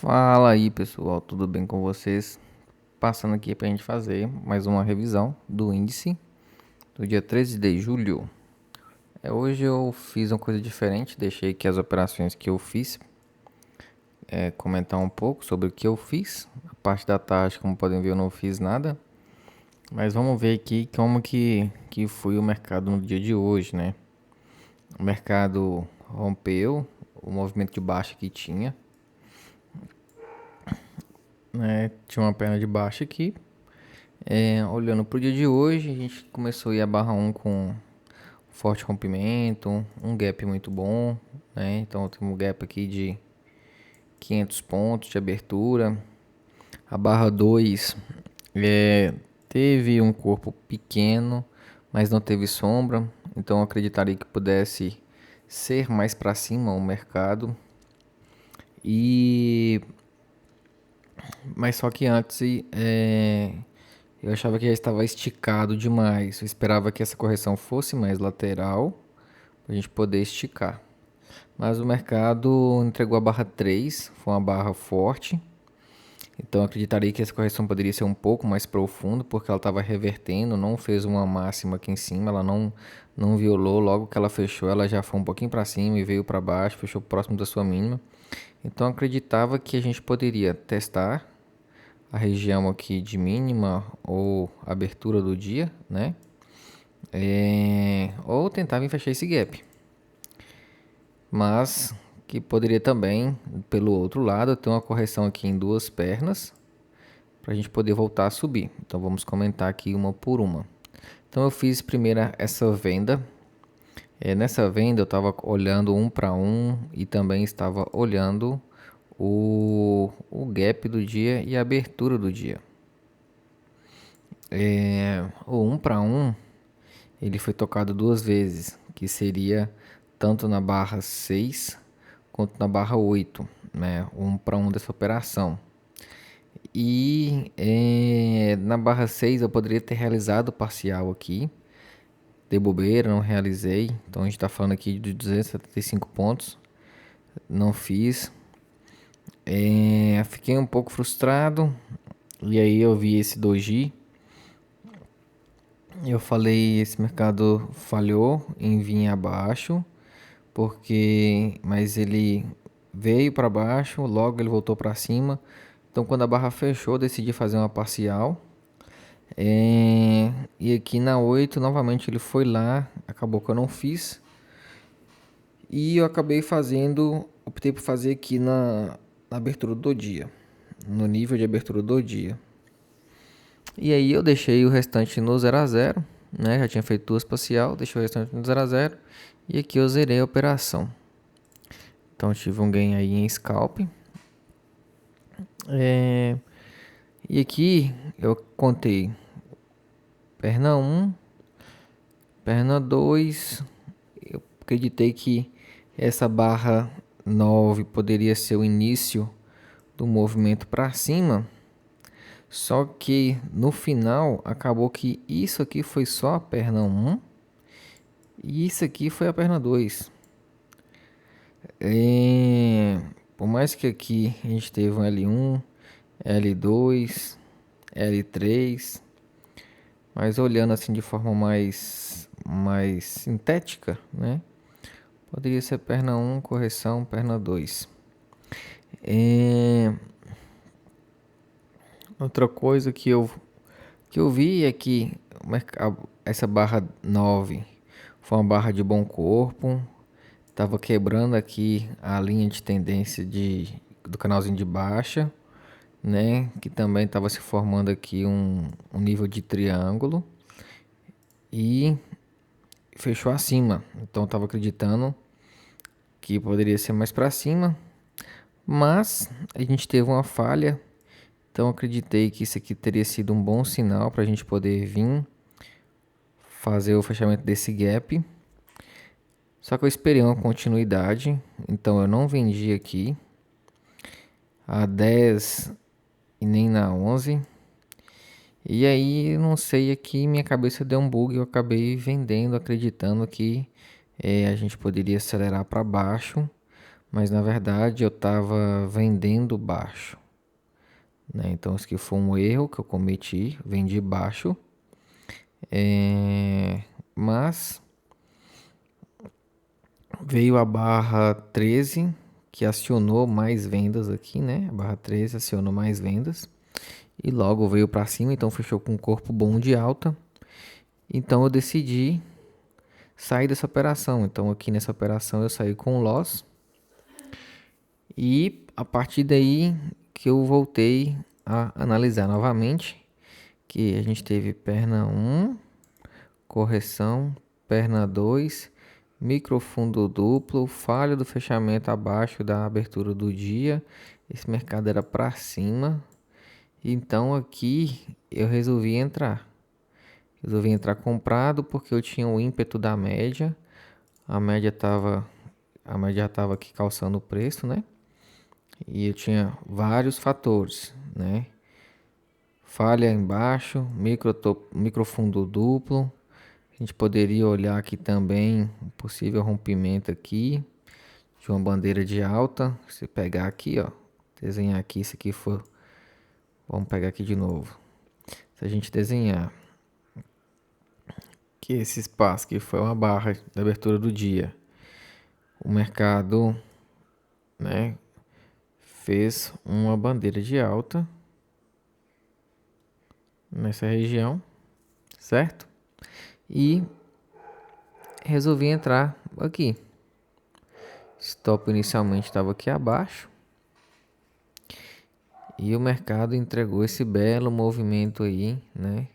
Fala aí pessoal, tudo bem com vocês? Passando aqui para a gente fazer mais uma revisão do índice do dia 13 de julho. Hoje eu fiz uma coisa diferente, deixei aqui as operações que eu fiz, comentar um pouco sobre o que eu fiz. A parte da tarde, como podem ver, eu não fiz nada, mas vamos ver aqui como que foi o mercado no dia de hoje, né? O mercado rompeu o movimento de baixa que tinha, né? Tinha uma perna de baixa aqui. Olhando para o dia de hoje, a gente começou a ir a barra um com forte rompimento, um gap muito bom, né? Então tem um gap aqui de 500 pontos de abertura. A barra 2 teve um corpo pequeno, mas não teve sombra, então eu acreditaria que pudesse ser mais para cima o mercado. E mas só que antes eu achava que já estava esticado demais. Eu esperava que essa correção fosse mais lateral para a gente poder esticar. Mas o mercado entregou a barra 3, foi uma barra forte. Então eu acreditaria que essa correção poderia ser um pouco mais profunda, porque ela estava revertendo, não fez uma máxima aqui em cima, ela não violou. Logo que ela fechou, ela já foi um pouquinho para cima e veio para baixo, fechou próximo da sua mínima. Então eu acreditava que a gente poderia testar a região aqui de mínima ou abertura do dia, né? Ou tentar vir fechar esse gap. Mas que poderia também, pelo outro lado, ter uma correção aqui em duas pernas para a gente poder voltar a subir. Então vamos comentar aqui uma por uma. Então eu fiz primeiro essa venda. Nessa venda eu estava olhando um para um e também estava olhando o gap do dia e a abertura do dia. O um para um ele foi tocado duas vezes, que seria tanto na barra 6 quanto na barra 8, né? Um para um dessa operação. E na barra 6 eu poderia ter realizado o parcial aqui, de bobeira, não realizei. Então a gente está falando aqui de 275 pontos, não fiz. Fiquei um pouco frustrado, e aí eu vi esse doji. Eu falei, esse mercado falhou em vir abaixo, mas ele veio para baixo, logo ele voltou para cima. Então quando a barra fechou, eu decidi fazer uma parcial. E aqui na 8 novamente ele foi lá, acabou que eu não fiz. E eu acabei fazendo, optei por fazer aqui na abertura do dia, no nível de abertura do dia. E aí eu deixei o restante no 0 a 0, né? Já tinha feito duas parcial, deixei o restante no 0 a 0 e aqui eu zerei a operação. Então tive um ganho aí em scalp. E aqui eu contei perna 1, perna 2. Eu acreditei que essa barra 9 poderia ser o início do movimento para cima. Só que no final acabou que isso aqui foi só a perna 1 e isso aqui foi a perna 2. Por mais que aqui a gente teve um L1, L2, L3, mas olhando assim de forma mais sintética, né? Poderia ser perna 1, correção, perna 2. Outra coisa que eu vi é que essa barra 9 foi uma barra de bom corpo. Tava quebrando aqui a linha de tendência do canalzinho de baixa, né? Que também estava se formando aqui um nível de triângulo. E fechou acima. Então eu estava acreditando que poderia ser mais para cima. Mas a gente teve uma falha. Então acreditei que isso aqui teria sido um bom sinal para a gente poder vir fazer o fechamento desse gap. Só que eu esperei uma continuidade, então eu não vendi aqui a 10 e nem na 11. E aí, não sei, aqui minha cabeça deu um bug, eu acabei vendendo, acreditando que a gente poderia acelerar para baixo, mas na verdade eu estava vendendo baixo, né? Então isso aqui foi um erro que eu cometi, vendi baixo, mas veio a barra 13 que acionou mais vendas aqui, né? A barra 13 acionou mais vendas e logo veio para cima, então fechou com um corpo bom de alta. Então eu decidi sair dessa operação. Então aqui nessa operação eu saí com loss e a partir daí que eu voltei a analisar novamente, que a gente teve perna 1, correção, perna 2, microfundo duplo, falha do fechamento abaixo da abertura do dia. Esse mercado era para cima. Então aqui eu resolvi entrar. Resolvi entrar comprado porque eu tinha o ímpeto da média. A média estava aqui calçando o preço, né? E eu tinha vários fatores, né? Falha embaixo, microfundo duplo. A gente poderia olhar aqui também um possível rompimento aqui de uma bandeira de alta. Se pegar aqui, ó, desenhar aqui, isso aqui for, vamos pegar aqui de novo. Se a gente desenhar que esse espaço que foi uma barra da abertura do dia, o mercado, né, fez uma bandeira de alta nessa região, certo? E resolvi entrar aqui. Stop inicialmente estava aqui abaixo e o mercado entregou esse belo movimento aí, né?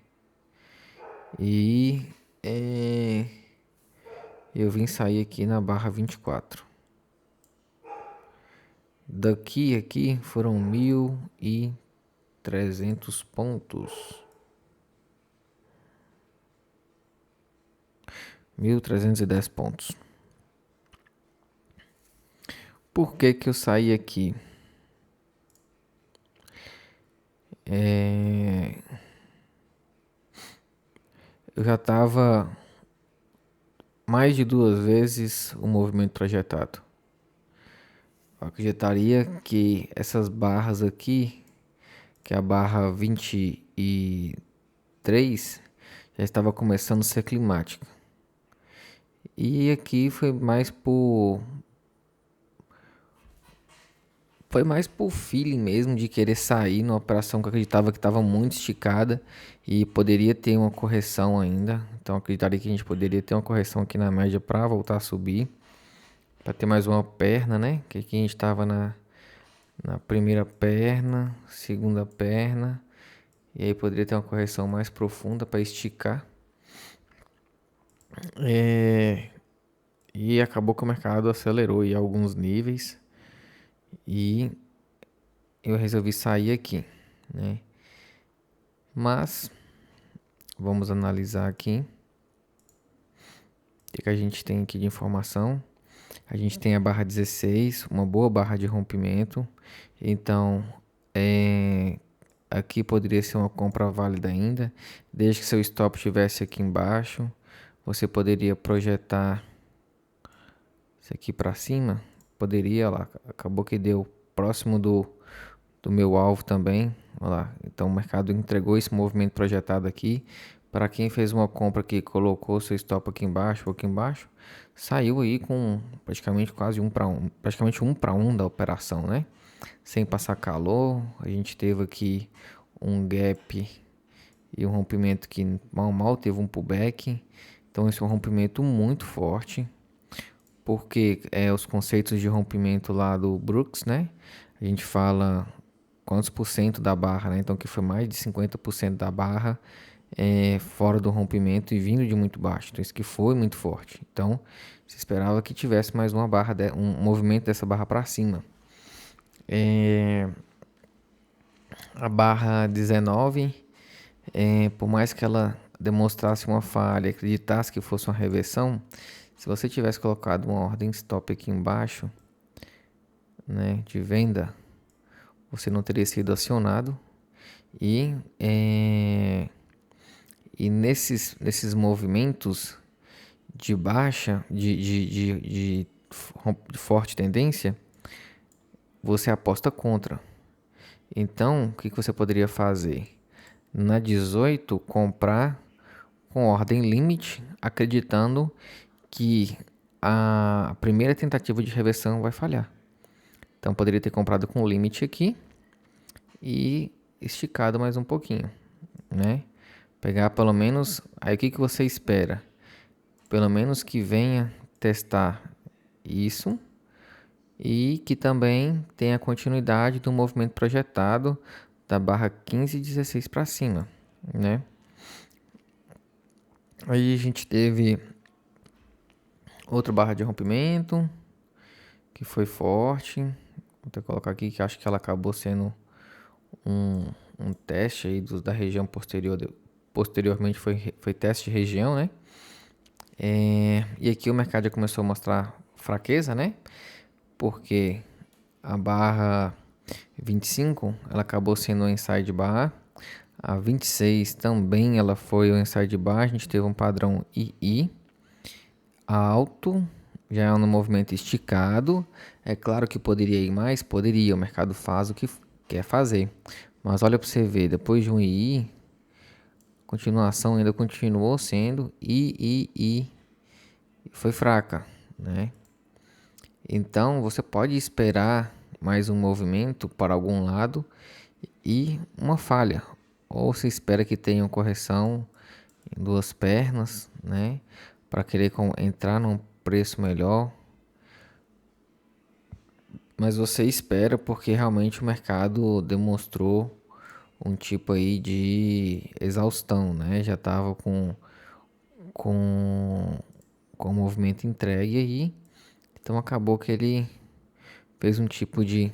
E eu vim sair aqui na barra 24. Daqui aqui foram 1.300 pontos. 1.310 pontos. Por que que eu saí aqui? Eu já estava mais de 2 vezes o movimento projetado. Eu acreditaria que essas barras aqui, que é a barra 23, já estava começando a ser climática. E aqui foi mais por feeling mesmo de querer sair numa operação que eu acreditava que estava muito esticada e poderia ter uma correção ainda. Então eu acreditaria que a gente poderia ter uma correção aqui na média para voltar a subir, para ter mais uma perna, né? Que aqui a gente estava na primeira perna, segunda perna, e aí poderia ter uma correção mais profunda para esticar. E acabou que o mercado acelerou em alguns níveis e eu resolvi sair aqui, né? Mas vamos analisar aqui o que a gente tem aqui de informação. A gente tem a barra 16, uma boa barra de rompimento. Então, aqui poderia ser uma compra válida ainda, desde que seu stop estivesse aqui embaixo. Você poderia projetar isso aqui para cima. Poderia, lá, acabou que deu próximo do meu alvo também. Olha lá. Então o mercado entregou esse movimento projetado aqui. Para quem fez uma compra que colocou seu stop aqui embaixo, saiu aí com praticamente quase 1 para 1, praticamente 1 para 1 da operação, né? Sem passar calor, a gente teve aqui um gap e um rompimento que mal teve um pullback. Então esse é um rompimento muito forte, porque os conceitos de rompimento lá do Brooks, né? A gente fala quantos por cento da barra, né? Então que foi mais de 50% da barra fora do rompimento e vindo de muito baixo. Então isso que foi muito forte. Então se esperava que tivesse mais uma barra, um movimento dessa barra para cima. A barra 19, por mais que ela demonstrasse uma falha, acreditasse que fosse uma reversão, se você tivesse colocado uma ordem stop aqui embaixo, né, de venda, você não teria sido acionado e nesses movimentos de baixa, de forte tendência, você aposta contra. Então, o que você poderia fazer? Na 18, comprar com ordem limite, acreditando que a primeira tentativa de reversão vai falhar. Então, poderia ter comprado com limite aqui e esticado mais um pouquinho, né? Pegar pelo menos, aí o que você espera? Pelo menos que venha testar isso e que também tenha continuidade do movimento projetado da barra 15 e 16 para cima, né? Aí a gente teve outra barra de rompimento que foi forte. Vou até colocar aqui que acho que ela acabou sendo um teste aí da região posterior. Posteriormente foi teste de região, né? E aqui o mercado já começou a mostrar fraqueza, né? Porque a barra 25 ela acabou sendo um inside bar. A 26 também ela foi um inside bar. A gente teve um padrão II alto, já é um movimento esticado. É claro que poderia ir mais, poderia. O mercado faz o que quer fazer. Mas olha para você ver, depois de um II, continuação ainda continuou sendo I. Foi fraca, né? Então você pode esperar mais um movimento para algum lado e uma falha. Ou se espera que tenha uma correção em duas pernas, né? Para querer entrar num preço melhor. Mas você espera porque realmente o mercado demonstrou um tipo aí de exaustão, né? Já estava com, com o movimento entregue aí. Então acabou que ele fez um tipo de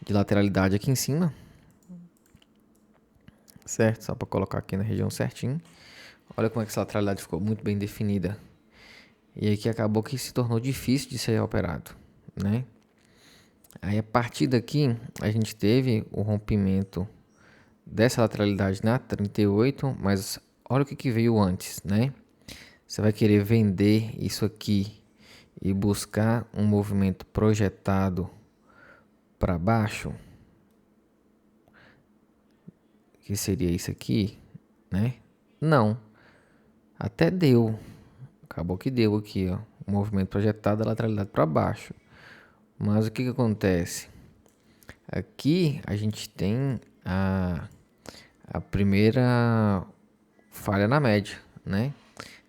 lateralidade aqui em cima, certo? Só para colocar aqui na região certinho. Olha como é que essa lateralidade ficou muito bem definida. E aqui acabou que se tornou difícil de ser operado, né? Aí a partir daqui a gente teve o rompimento dessa lateralidade na 38, mas olha o que veio antes, né? Você vai querer vender isso aqui e buscar um movimento projetado para baixo, que seria isso aqui, né? Não, até deu, acabou que deu aqui, ó, um movimento projetado da lateralidade para baixo. Mas o que acontece? Aqui a gente tem a primeira falha na média, né?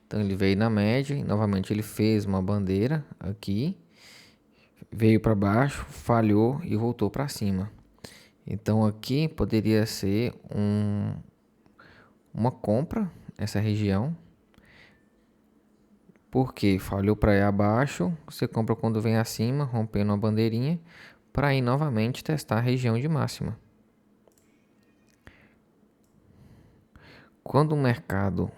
Então ele veio na média e novamente ele fez uma bandeira aqui, veio para baixo, falhou e voltou para cima. Então aqui poderia ser uma compra essa região, porque falhou para ir abaixo, você compra quando vem acima, rompendo uma bandeirinha, para ir novamente testar a região de máxima. Quando o mercado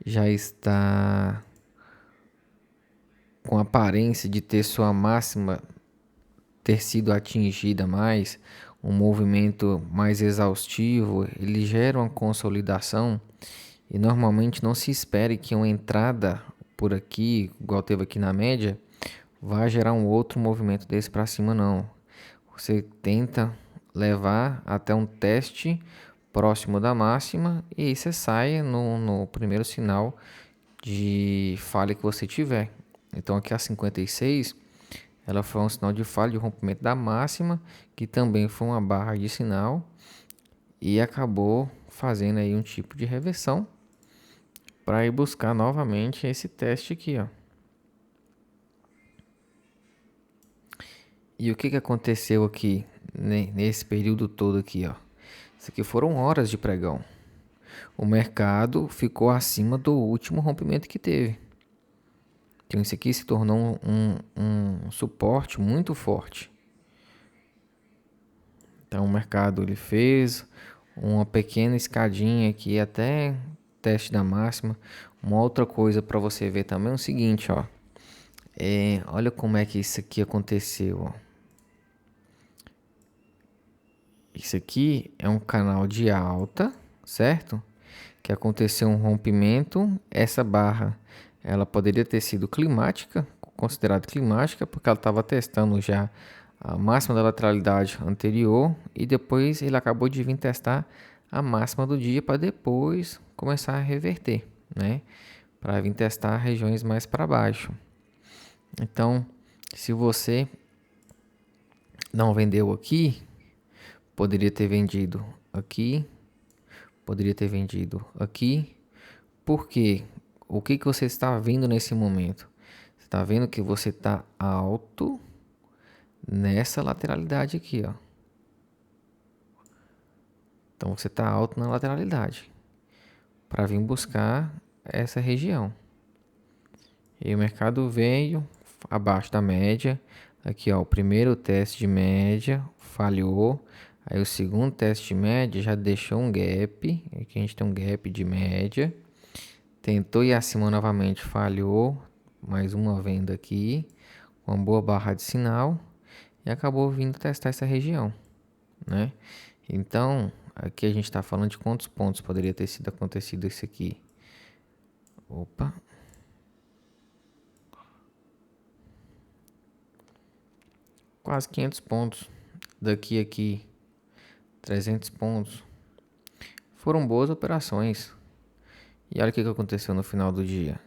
já está com aparência de ter sua máxima ter sido atingida mais, um movimento mais exaustivo, ele gera uma consolidação e normalmente não se espere que uma entrada por aqui, igual teve aqui na média, vai gerar um outro movimento desse para cima não. Você tenta levar até um teste próximo da máxima e aí você sai no primeiro sinal de falha que você tiver. Então aqui a 56 ela foi um sinal de falha de rompimento da máxima, que também foi uma barra de sinal e acabou fazendo aí um tipo de reversão para ir buscar novamente esse teste aqui, ó. E o que aconteceu aqui nesse período todo aqui, ó? Isso aqui foram horas de pregão. O mercado ficou acima do último rompimento que teve. Então isso aqui se tornou um suporte muito forte. Então o mercado ele fez uma pequena escadinha aqui até teste da máxima. Uma outra coisa para você ver também é o seguinte, ó. Olha como é que isso aqui aconteceu, ó. Isso aqui é um canal de alta, certo? Que aconteceu um rompimento. Essa barra ela poderia ter sido climática, considerada climática, porque ela estava testando já a máxima da lateralidade anterior e depois ele acabou de vir testar a máxima do dia para depois começar a reverter, né? Para vir testar regiões mais para baixo. Então, se você não vendeu aqui, poderia ter vendido aqui, poderia ter vendido aqui. Por quê? O que você está vendo nesse momento? Você está vendo que você está alto nessa lateralidade aqui, ó. Então você está alto na lateralidade para vir buscar essa região. E o mercado veio abaixo da média. Aqui, ó, o primeiro teste de média falhou. Aí o segundo teste de média já deixou um gap. Aqui a gente tem um gap de média. Tentou ir acima novamente, falhou. Mais uma venda aqui. Uma boa barra de sinal. E acabou vindo testar essa região, né? Então, aqui a gente está falando de quantos pontos poderia ter sido acontecido isso aqui. Opa. Quase 500 pontos. Daqui aqui, 300 pontos. Foram boas operações. E olha o que aconteceu no final do dia.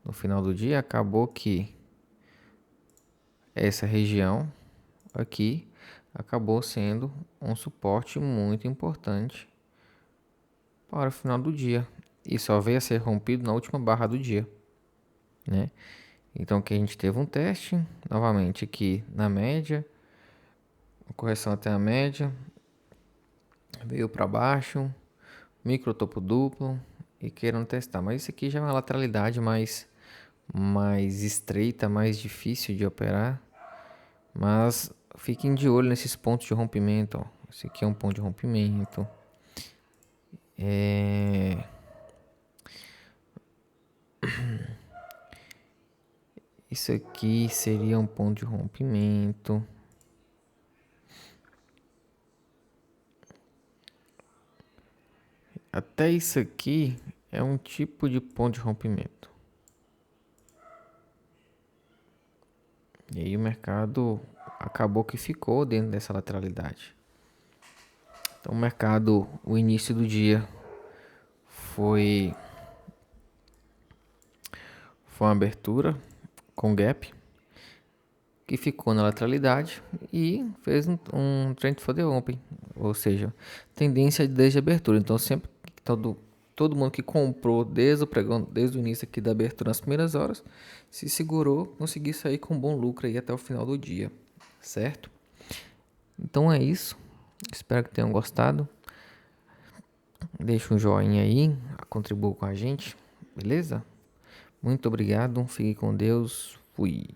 No final do dia, acabou que essa região aqui acabou sendo um suporte muito importante para o final do dia. E só veio a ser rompido na última barra do dia, né? Então aqui a gente teve um teste, novamente aqui na média, uma correção até a média, veio para baixo, micro topo duplo e queiram testar. Mas isso aqui já é uma lateralidade mais estreita, mais difícil de operar. Mas fiquem de olho nesses pontos de rompimento, ó. Esse aqui é um ponto de rompimento. Isso aqui seria um ponto de rompimento. Até isso aqui é um tipo de ponto de rompimento. E aí o mercado acabou que ficou dentro dessa lateralidade. Então o mercado, o início do dia foi uma abertura com gap que ficou na lateralidade e fez um trend for the open, ou seja, tendência desde a abertura. Então sempre todo mundo que comprou desde o pregão, desde o início aqui da abertura nas primeiras horas, se segurou, conseguiu sair com um bom lucro aí até o final do dia, certo? Então é isso. Espero que tenham gostado. Deixa um joinha aí, contribua com a gente, beleza? Muito obrigado, fique com Deus, fui.